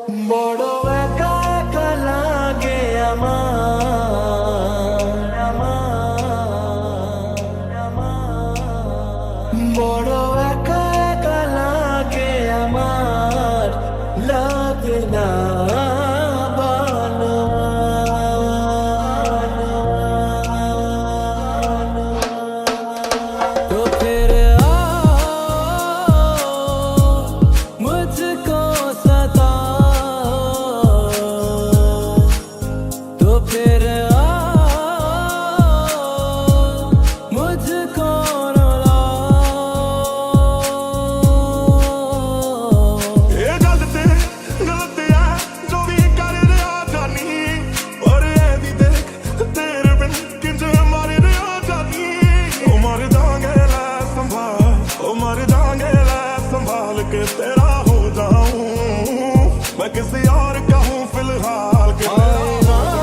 বড় একা একা লাগে বড় একা একা লাগে আমার, লাগে না ভালো। তো फिर मुझको सताओ, तो फिर मुझको रुलाओ। ये गलत है जो भी कर रहा जानी, और ये भी देख तेरे बिन किंज मर रहा जानी। ओ मर जाएंगे ला संभाल, ओ मर जाएंगे ला संभाल के तेरा हो जाऊं मैं, किसी और का हूं फिलहाल के तेरा हो जाऊं।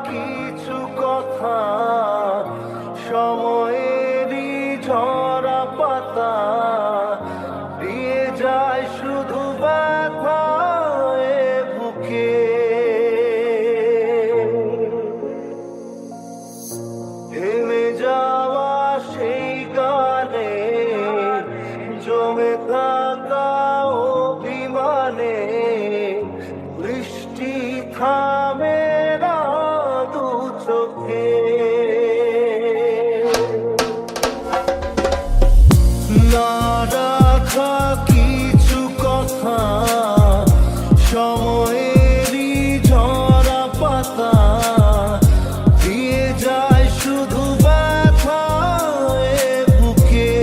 কিছু কথা সময়েরই ঝরা পাতা দিয়ে যায় শুধু ব্যথা এ বুকে। থেমে যাওয়া সেই গানে জমে থাকা অভিমানে বৃষ্টি থামে না দু চোখে। না রাখা কিছু কথা সময়েরই ঝরা পাতা দিয়ে যায় শুধু ব্যথা এ বুকে।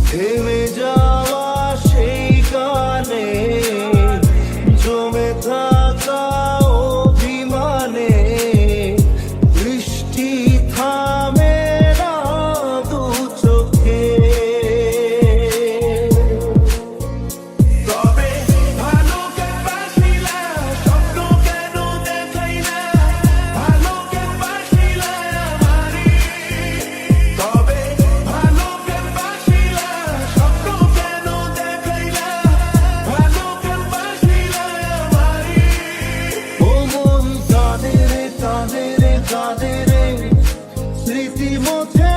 থেমে যাওয়া সেই গানে জমে থাকা অভিমানে বৃষ্টি থামে না দু চোখে। তবে ভালোকে বাসিলা স্বপ্ন কেন দেখাইলা, ভালোকে বাসিলা আমারি। তবে ভালোকে বাসিলা স্বপ্ন কেন দেখাইলা, ভালোকে বাসিলা আমারি। ও মন কাঁদে রে কাঁদে রে কাঁদে রে, স্মৃতি মোছে